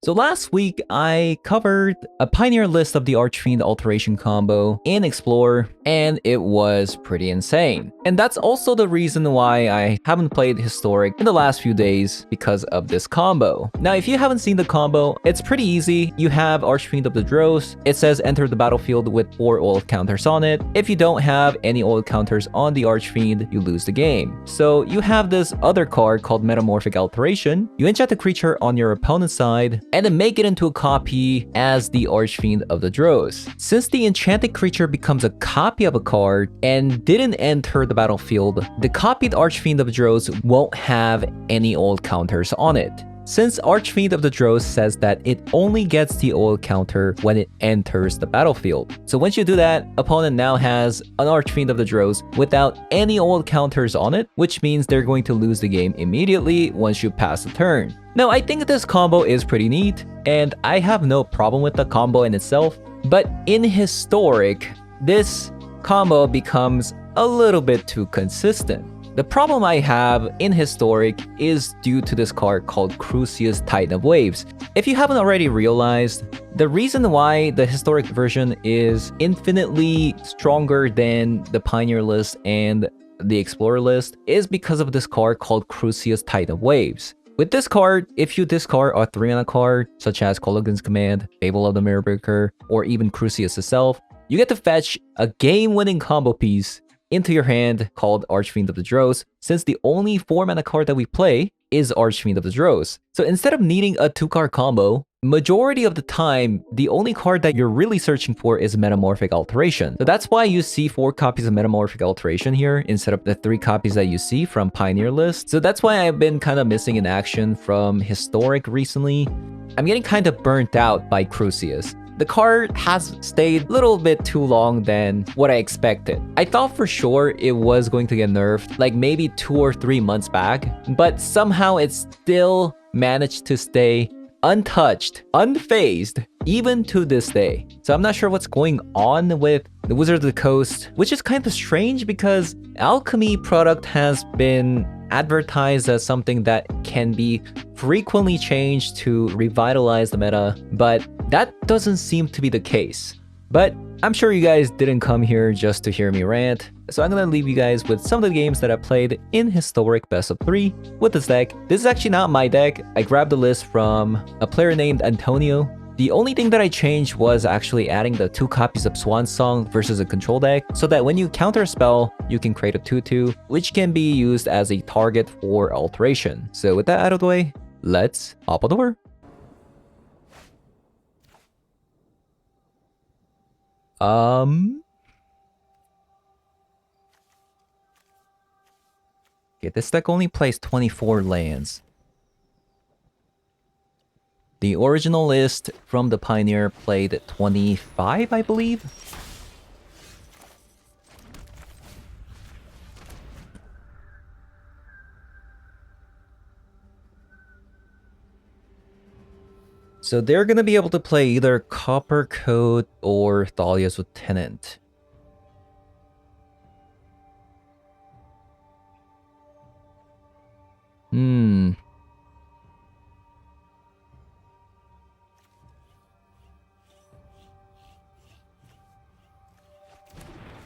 So last week, I covered a pioneer list of the Archfiend Alteration combo in Explore, and it was pretty insane. And that's also the reason why I haven't played Historic in the last few days, because of this combo. Now, if you haven't seen the combo, it's pretty easy. You have Archfiend of the Drows. It says enter the battlefield with 4 oil counters on it. If you don't have any oil counters on the Archfiend, you lose the game. So you have this other card called Metamorphic Alteration. You enchant the creature on your opponent's side, and then make it into a copy as the Archfiend of the Drows. Since the enchanted creature becomes a copy of a card and didn't enter the battlefield, the copied Archfiend of the Drows won't have any old counters on it. Since Archfiend of the Drows says that it only gets the oil counter when it enters the battlefield. So once you do that, opponent now has an Archfiend of the Drows without any oil counters on it, which means they're going to lose the game immediately once you pass the turn. Now, I think this combo is pretty neat, and I have no problem with the combo in itself, but in Historic, this combo becomes a little bit too consistent. The problem I have in Historic is due to this card called Crucias Titan of Waves. If you haven't already realized, the reason why the Historic version is infinitely stronger than the Pioneer list and the Explorer list is because of this card called Crucias Titan of Waves. With this card, if you discard a 3-mana card, such as Kolaghan's Command, Fable of the Mirrorbreaker, or even Crucias itself, you get to fetch a game-winning combo piece into your hand called Archfiend of the Drows, since the only 4-mana card that we play is Archfiend of the Drows. So instead of needing a 2-card combo, majority of the time, the only card that you're really searching for is Metamorphic Alteration. So that's why you see 4 copies of Metamorphic Alteration here instead of the 3 copies that you see from Pioneer list. So that's why I've been kind of missing in action from Historic recently. I'm getting kind of burnt out by Crucias. The card has stayed a little bit too long than what I expected. I thought for sure it was going to get nerfed, like maybe 2 or 3 months back, but somehow it still managed to stay untouched, unfazed, even to this day. So I'm not sure what's going on with the Wizards of the Coast, which is kind of strange because Alchemy product has been advertised as something that can be frequently changed to revitalize the meta, but that doesn't seem to be the case. But I'm sure you guys didn't come here just to hear me rant, so I'm gonna leave you guys with some of the games that I played in Historic Best of 3 with this deck. This is actually not my deck. I grabbed the list from a player named Antonio. The only thing that I changed was actually adding the 2 copies of Swan Song versus a control deck, so that when you counter a spell, you can create a 2/2, which can be used as a target for alteration. So with that out of the way, let's hop on over. Okay, this deck only plays 24 lands. The original list from the Pioneer played 25, I believe. So they're gonna be able to play either Copper Code or Thalia's Lieutenant.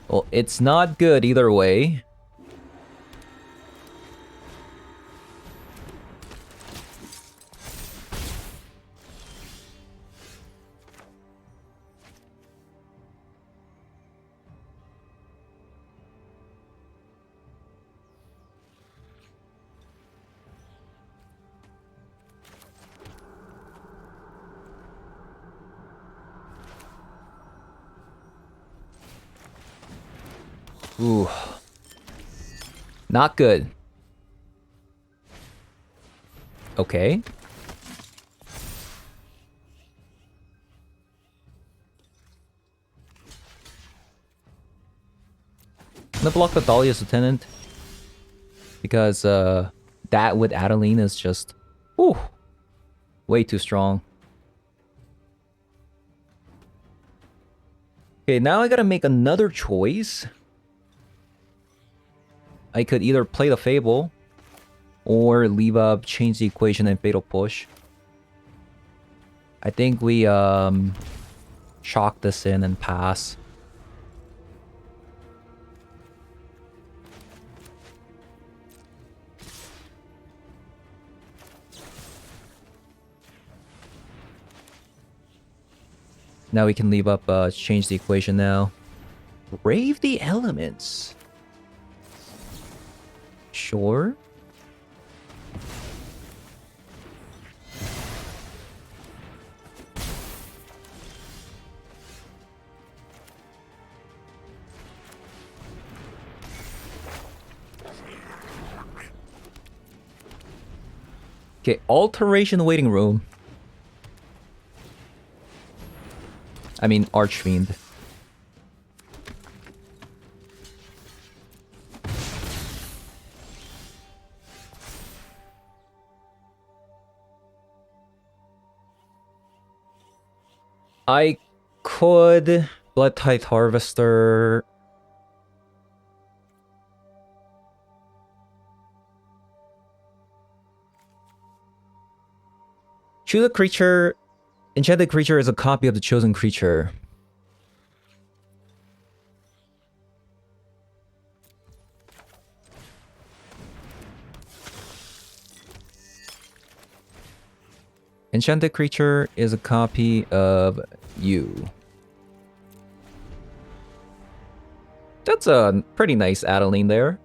Well, it's not good either way. Ooh. Not good. Okay. I'm gonna block the Thalia's Lieutenant, because that with Adeline is just way too strong. Okay, now I gotta make another choice. I could either play the Fable or leave up, change the equation, and Fatal Push. I think we shock this in and pass. Now we can leave up, change the equation now. Brave the elements. Sure. Okay, alteration waiting room. I mean, Archfiend. I could Blood Tithe Harvester. Choose a creature. Enchanted creature is a copy of the chosen creature. Enchanted creature is a copy of you. That's a pretty nice Adeline there.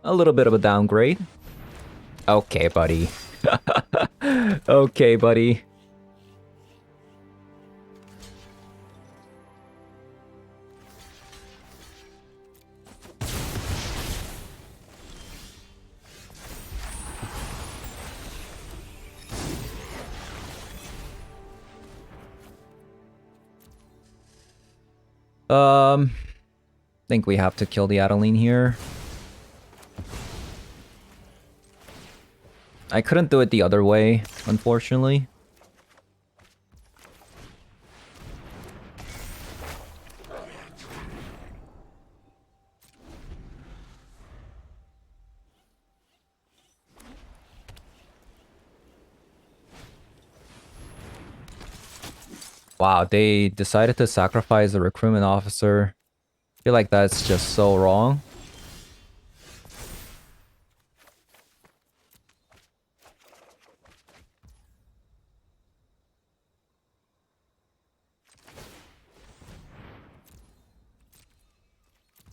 A little bit of a downgrade. Okay, buddy. Okay, buddy. Think we have to kill the Adeline here. I couldn't do it the other way, unfortunately. Wow, they decided to sacrifice the recruitment officer. I feel like that's just so wrong.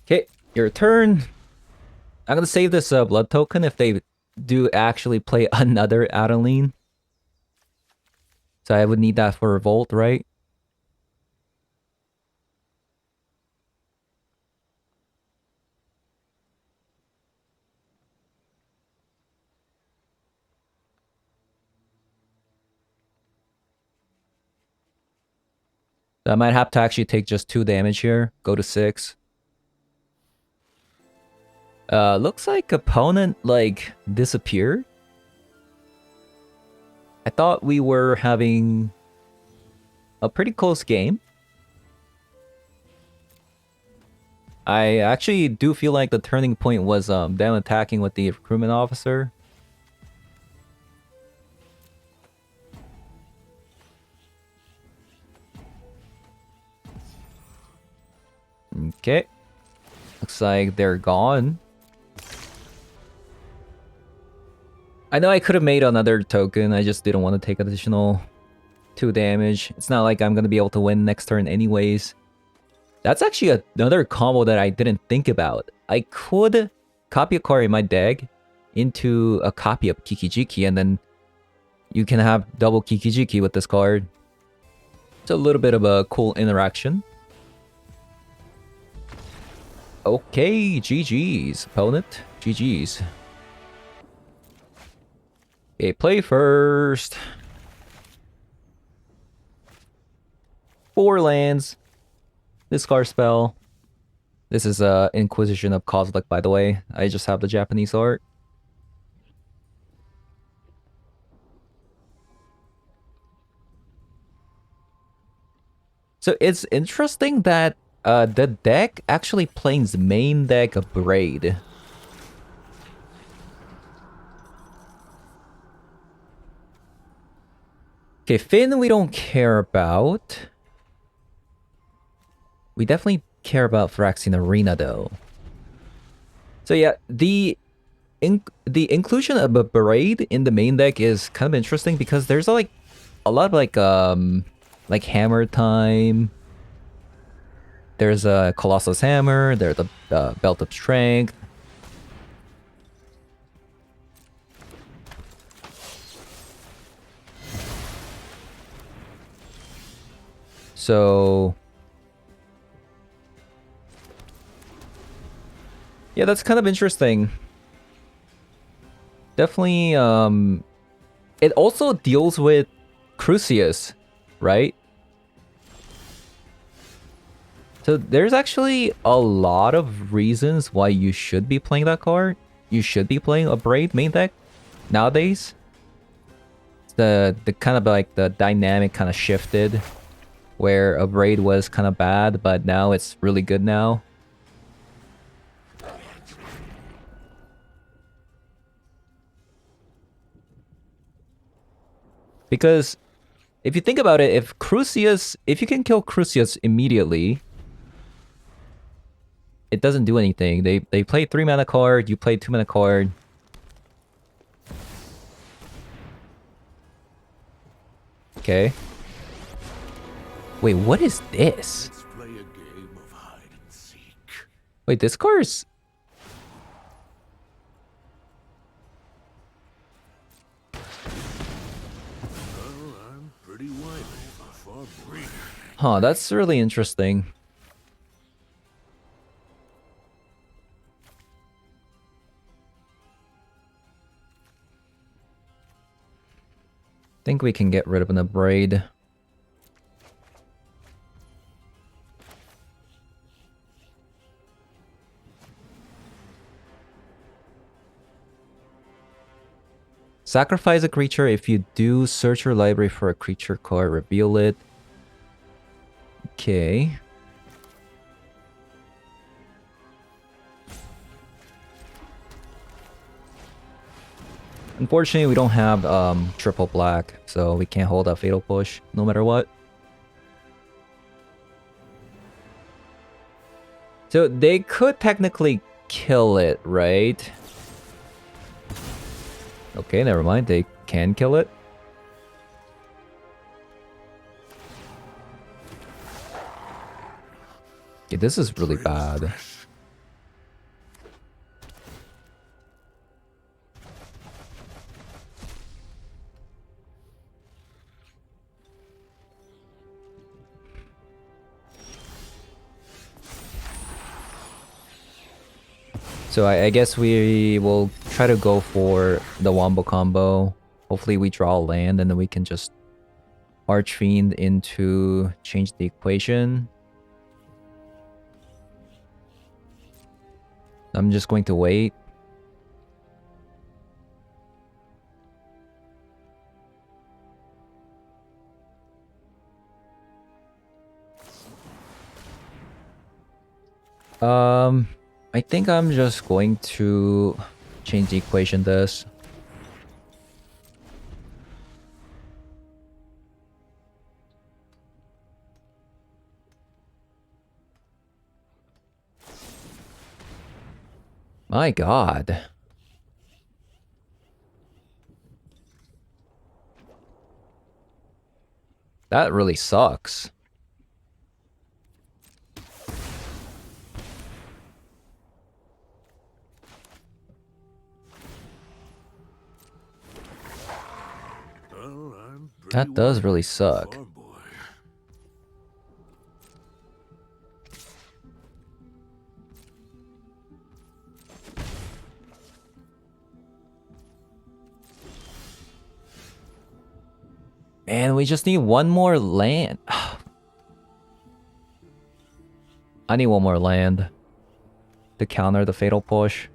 Okay, your turn. I'm gonna save this blood token if they do actually play another Adeline. So I would need that for Revolt, right? I might have to actually take just 2 damage here. Go to 6. Looks like opponent, like, disappeared. I thought we were having a pretty close game. I actually do feel like the turning point was them attacking with the recruitment officer. Okay. Looks like they're gone. I know I could have made another token, I just didn't want to take additional 2 damage. It's not like I'm going to be able to win next turn anyways. That's actually another combo that I didn't think about. I could copy a card in my deck into a copy of Kikijiki, and then you can have double Kikijiki with this card. It's a little bit of a cool interaction. Okay, GG's, opponent. GG's. Okay, play first. 4 lands. Discard spell. This is Inquisition of Kozilek, by the way. I just have the Japanese art. So it's interesting that the deck actually plays main deck of Braid. Okay, Finn we don't care about. We definitely care about Phyrexian Arena though. So yeah, the inclusion of a Braid in the main deck is kind of interesting because there's like a lot of like Hammer Time. There's a Colossus Hammer. There's the Belt of Strength. So yeah, that's kind of interesting. Definitely, it also deals with Crucias, right? So there's actually a lot of reasons why you should be playing that card. You should be playing a Braid main deck nowadays. The kind of like the dynamic kind of shifted where a Braid was kind of bad, but now it's really good now. Because if you think about it, if you can kill Crucias immediately, it doesn't do anything. They play 3 mana card, you play 2 mana card. Okay. Wait, what is this? Let's play a game of hide and seek. Wait, this card's... Well, I'm pretty wily for far breeder. Huh, that's really interesting. Think we can get rid of an Braid. Sacrifice a creature. If you do, search your library for a creature card, reveal it. Okay. Unfortunately, we don't have triple black, so we can't hold that Fatal Push no matter what. So they could technically kill it, right? Okay, never mind. They can kill it. Okay, this is really bad. So I guess we will try to go for the Wombo combo. Hopefully we draw a land and then we can just Archfiend into change the equation. I'm just going to wait. I think I'm just going to change the equation this. My god. That really sucks. Well, That does really suck. Man, we just need one more land. I need one more land to counter the Fatal Push.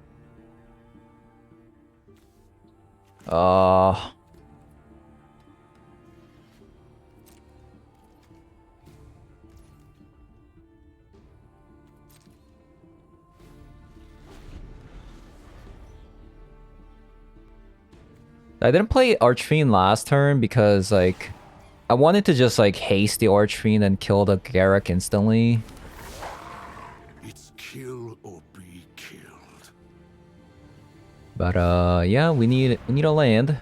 I didn't play Archfiend last turn because, like, I wanted to just like haste the Archfiend and kill the Garruk instantly. It's kill or be killed. But yeah, we need a land.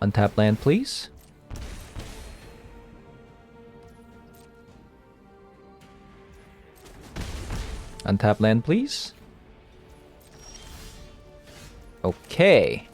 Untap land, please. Untap land, please. Okay.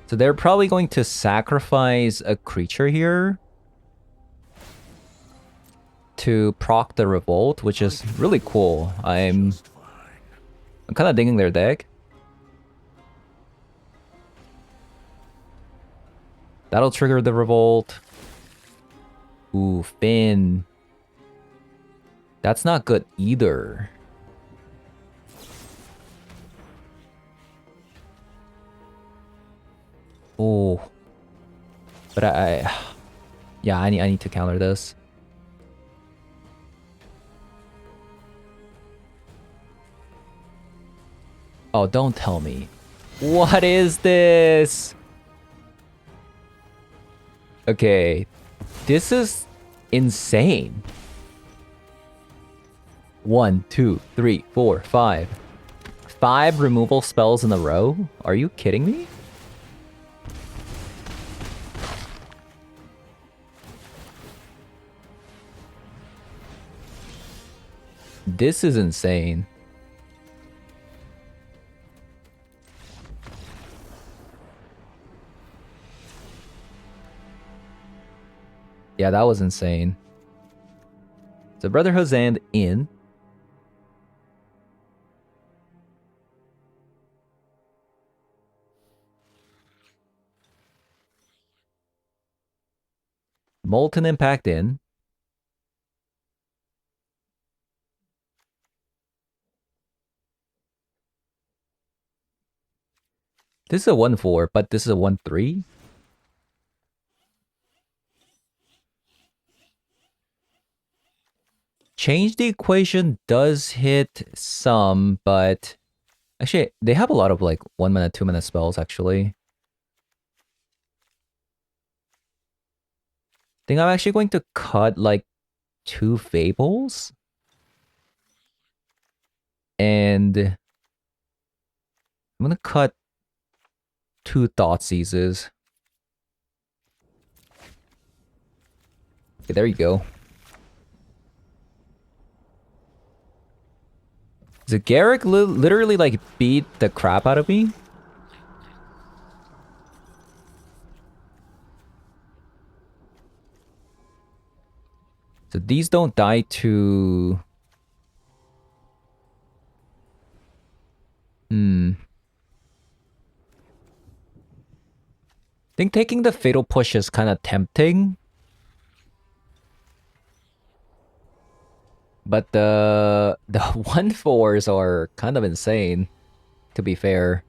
So they're probably going to sacrifice a creature here to proc the revolt, which is really cool. I'm kind of digging their deck. That'll trigger the revolt. Ooh, Finn. That's not good either. Oh. But yeah, I need to counter this. Oh, don't tell me. What is this? Okay. This is insane. 1, 2, 3, 4, 5. 5 removal spells in a row? Are you kidding me? This is insane. Yeah, that was insane. So Brotherhood's End in. Molten Impact in. This is a 1-4, but this is a 1-3. Change the Equation does hit some, but actually they have a lot of like 1 mana, 2 mana spells actually. I think I'm actually going to cut like 2 Fables. And I'm gonna cut 2 Thoughtseizes. Okay, there you go. The Garruk literally like beat the crap out of me. So these don't die to... I think taking the Fatal Push is kind of tempting. But the 1-4s are kind of insane, to be fair.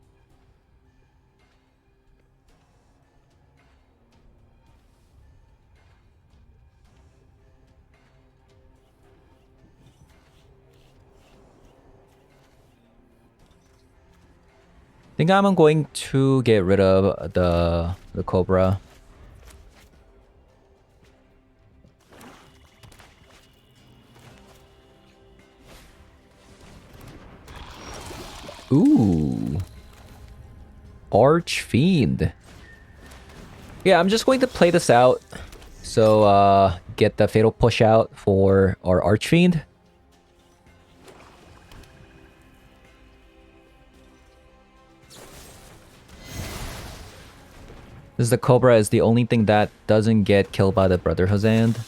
I think I'm going to get rid of the Cobra. Ooh. Archfiend. Yeah, I'm just going to play this out. So, get the Fatal Push out for our Archfiend. This is the Cobra is the only thing that doesn't get killed by the Brotherhood's End.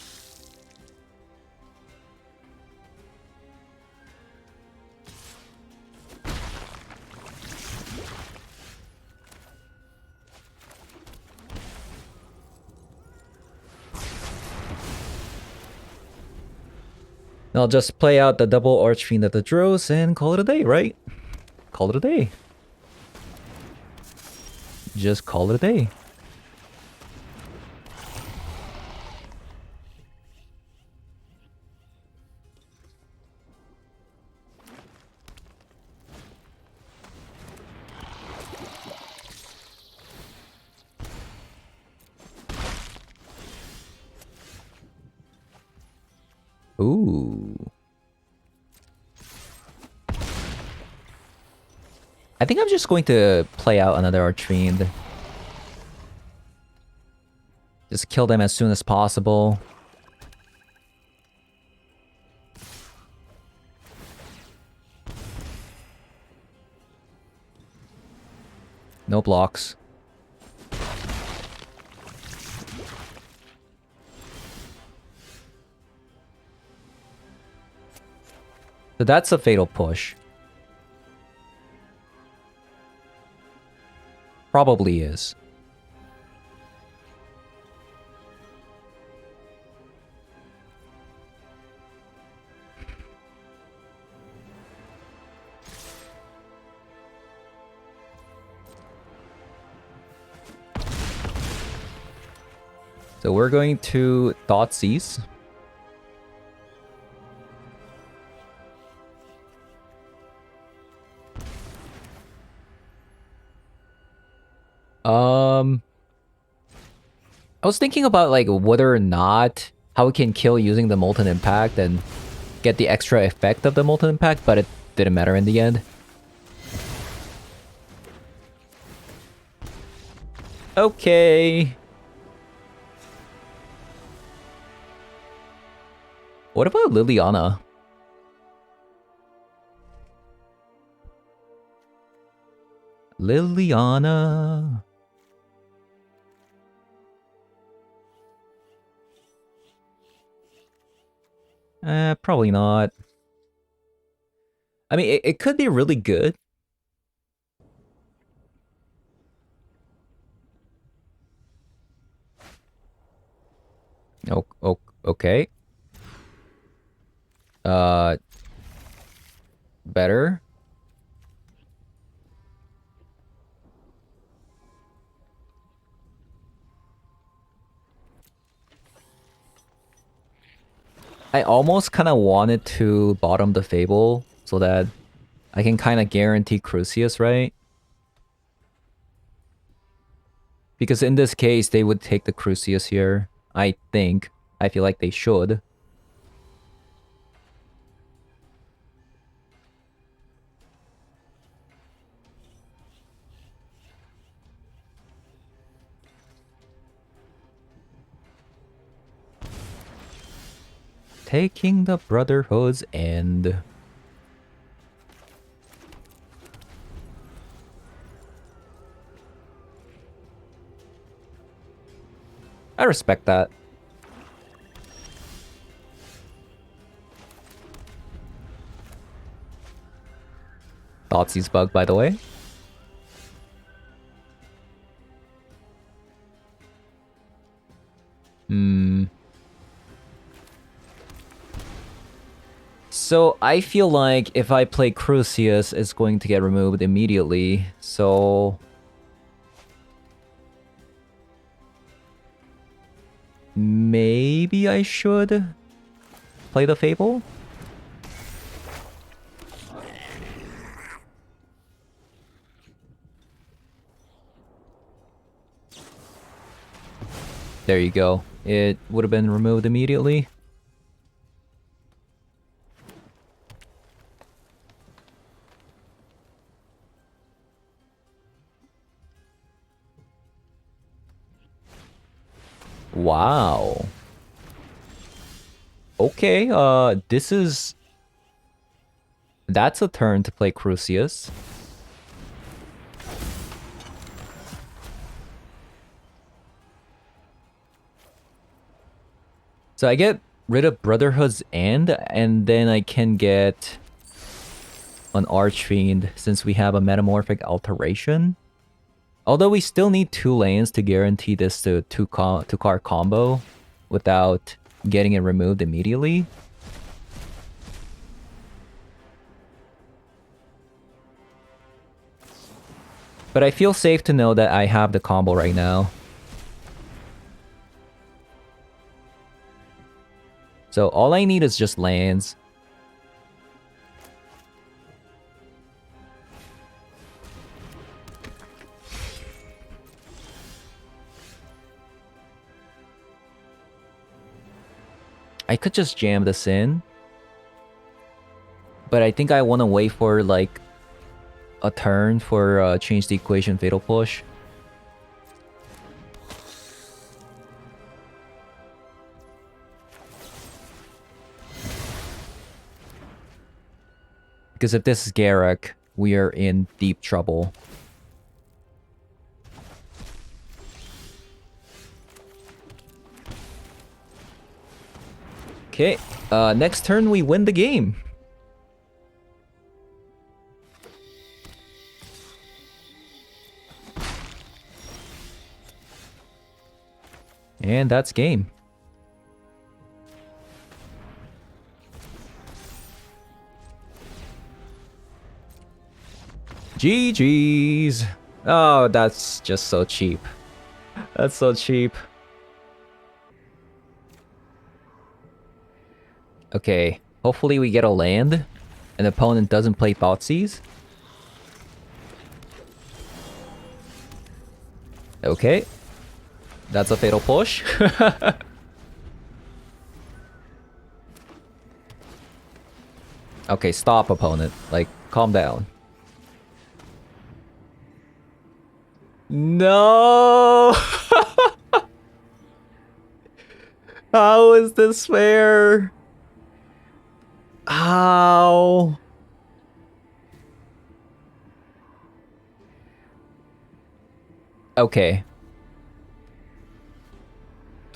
I'll just play out the double Archfiend at the Drows and call it a day, right? Call it a day. Just call it a day. Ooh. I think I'm just going to play out another Archfiend. Just kill them as soon as possible. No blocks. So that's a fatal push. Probably is. So we're going to Thoughtseize. I was thinking about like whether or not how we can kill using the Molten Impact and get the extra effect of the Molten Impact, but it didn't matter in the end. Okay. What about Liliana? Liliana. Probably not. I mean, it could be really good. Oh, okay. Better. I almost kind of wanted to bottom the Fable so that I can kind of guarantee Crucias, right? Because in this case, they would take the Crucias here. I think. I feel like they should. Taking the Brotherhood's end. I respect that. Thoughtseize bug, by the way. So I feel like if I play Crucias, it's going to get removed immediately. So maybe I should play the Fable? There you go. It would have been removed immediately. Wow. Okay, this is... That's a turn to play Crucias. So I get rid of Brotherhood's End, and then I can get an Archfiend since we have a Metamorphic Alteration. Although we still need 2 lanes to guarantee this to 2-card combo without getting it removed immediately. But I feel safe to know that I have the combo right now. So all I need is just lands. I could just jam this in. But I think I want to wait for like a turn for change the equation fatal push. Because if this is Garruk, we are in deep trouble. Okay, next turn we win the game. And that's game. GG's. Oh, that's just so cheap. That's so cheap. Okay, hopefully we get a land. An opponent doesn't play Thoughtseize. Okay. That's a fatal push. Okay, stop, opponent. Like, calm down. No! How is this fair? How? Okay.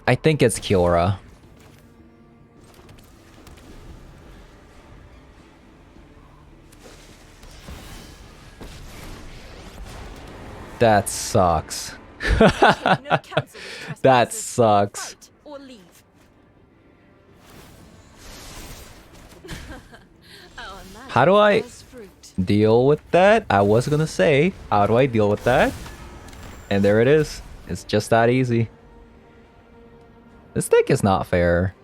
I think it's Kiora. That sucks. That sucks. How do I deal with that? I was gonna say, how do I deal with that? And there it is. It's just that easy. This deck is not fair.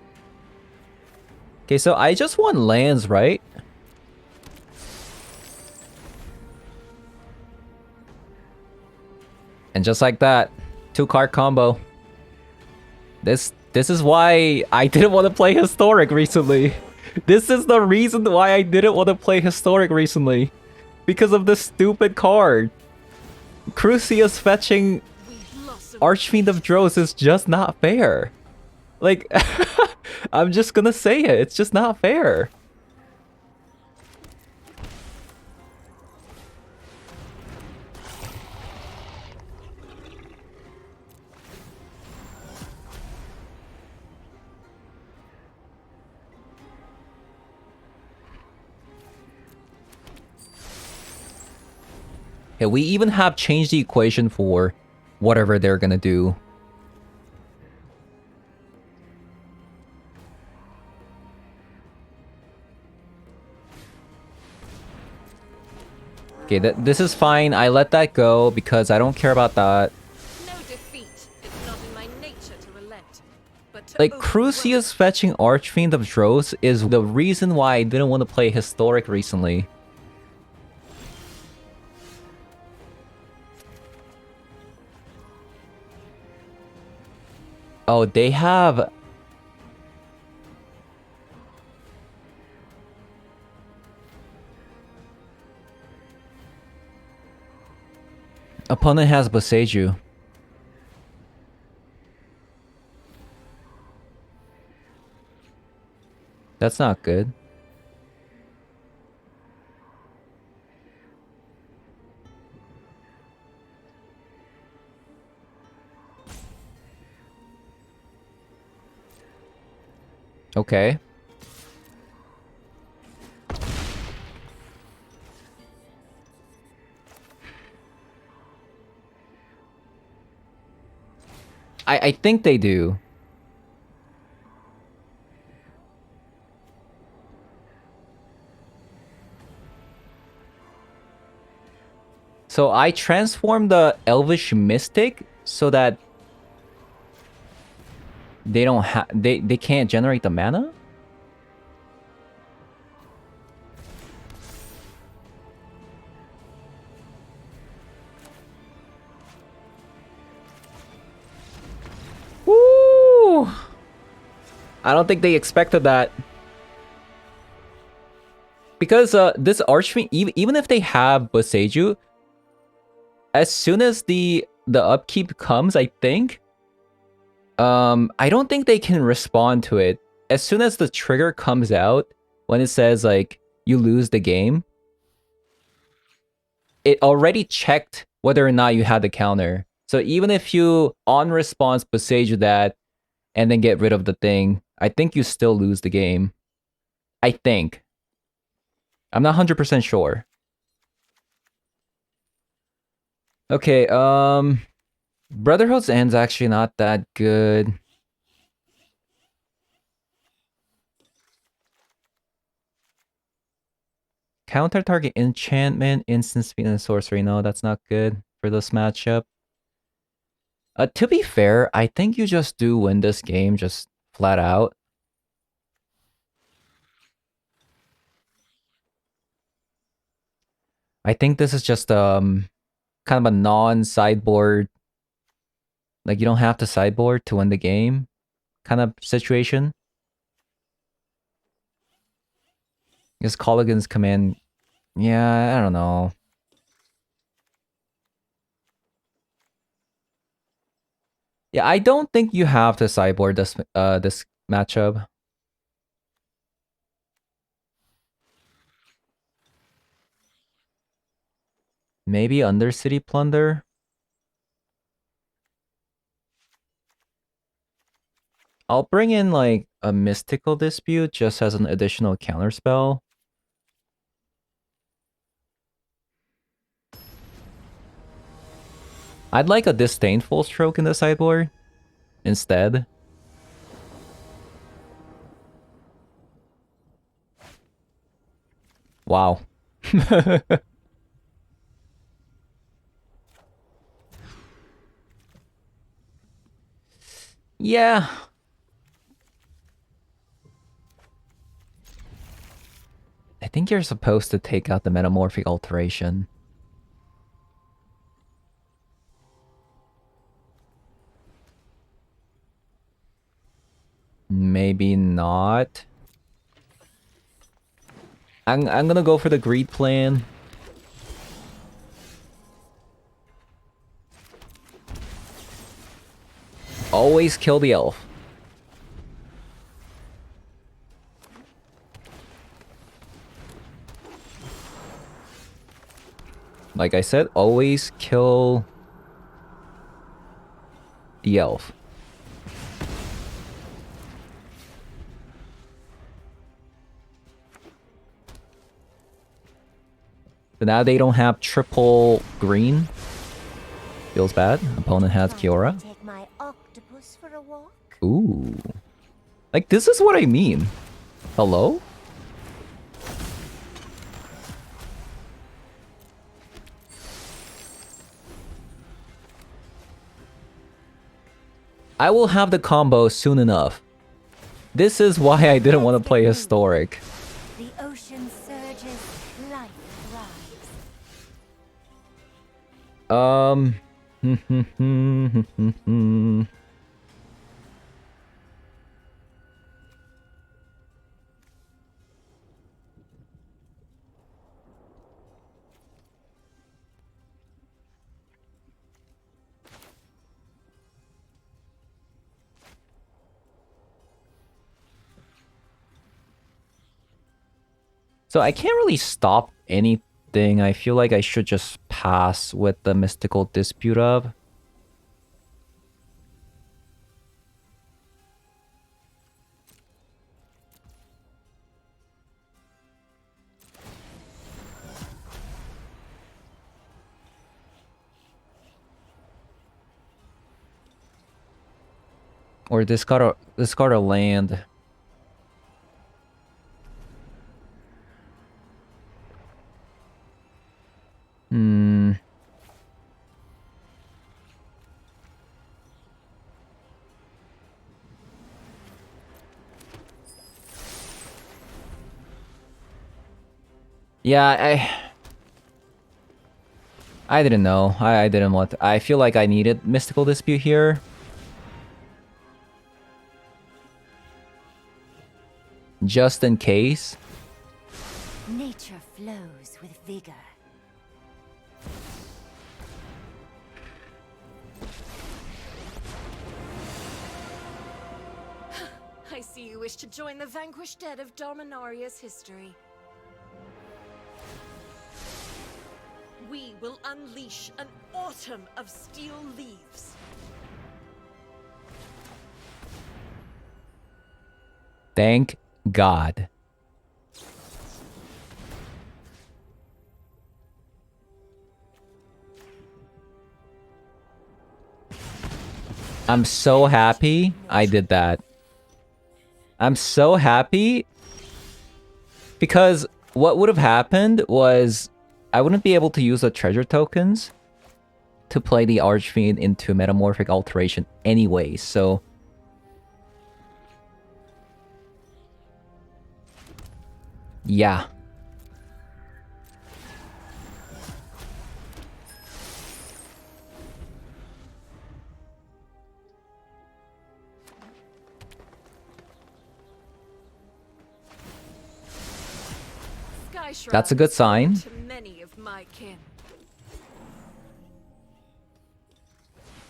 Okay, so I just want lands, right? And just like that, 2-card combo. This is why I didn't want to play Historic recently. This is the reason why I didn't want to play Historic recently. Because of this stupid card. Crucias fetching Archfiend of Dross is just not fair. Like, I'm just gonna say it. It's just not fair. Okay, we even have changed the equation for whatever they're gonna do. Okay, this is fine. I let that go because I don't care about that. No defeat. It's not in my nature to relent. But to Like, Crucias fetching Archfiend of Dross is the reason why I didn't want to play Historic recently. Oh, they have... Opponent has Boseiju. That's not good. Okay. I think they do. So I transformed the Elvish Mystic so that they don't have they can't generate the mana? Woo! I don't think they expected that. Because this Archfiend, even if they have Boseiju, as soon as the upkeep comes, I think, I don't think they can respond to it. As soon as the trigger comes out, when it says like you lose the game, it already checked whether or not you had the counter. So even if you on response Boseiju that and then get rid of the thing, I think you still lose the game. I think. I'm not 100% sure. Okay, Brotherhood's End's actually not that good. Counter target enchantment, instant speed, and sorcery. No, that's not good for this matchup. To be fair, I think you just do win this game just flat out. I think this is just kind of a non-sideboard, like you don't have to sideboard to win the game kind of situation. Because Colligan's command, yeah, I don't know. Yeah, I don't think you have to sideboard this this matchup. Maybe Undercity Plunder. I'll bring in like a Mystical Dispute just as an additional counterspell. I'd like a Disdainful Stroke in the sideboard instead. Wow. Yeah. I think you're supposed to take out the Metamorphic Alteration. Maybe not. I'm gonna go for the greed plan. Always kill the elf. Like I said, always kill the elf. So now they don't have triple green. Feels bad. Opponent has Kiora. Take my octopus for a walk. Ooh. Like, this is what I mean. Hello? I will have the combo soon enough. This is why I didn't want to play Historic. The ocean surges, life thrives. So I can't really stop anything. I feel like I should just pass with the Mystical Dispute of. Or discard a land. Yeah, I didn't know. I didn't want... I feel like I needed Mystical Dispute here. Just in case. Nature flows with vigor. I see you wish to join the vanquished dead of Dominaria's history. We will unleash an autumn of steel leaves. Thank God. I'm so happy I did that. I'm so happy because what would have happened was I wouldn't be able to use the treasure tokens to play the Archfiend into Metamorphic Alteration anyway, so... yeah. That's a good sign. To many of my kin.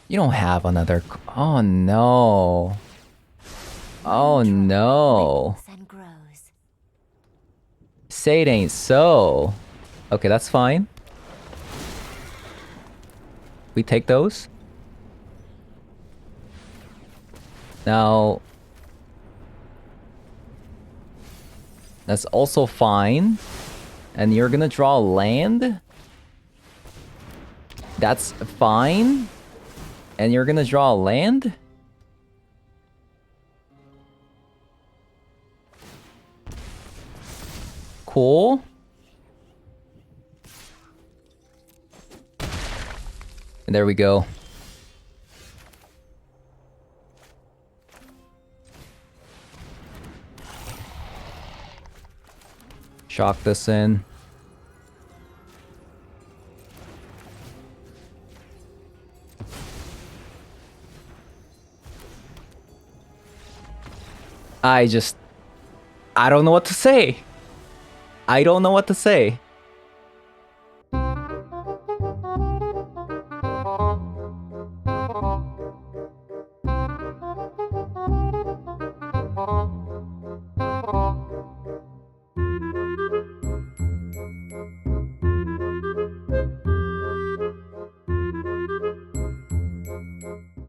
You don't have another... oh no. Oh no. And grows. Say it ain't so. Okay, that's fine. We take those. Now... that's also fine. And you're gonna draw land? That's fine. And you're gonna draw land? Cool. And there we go. Shock this in. I don't know what to say. I don't know what to say.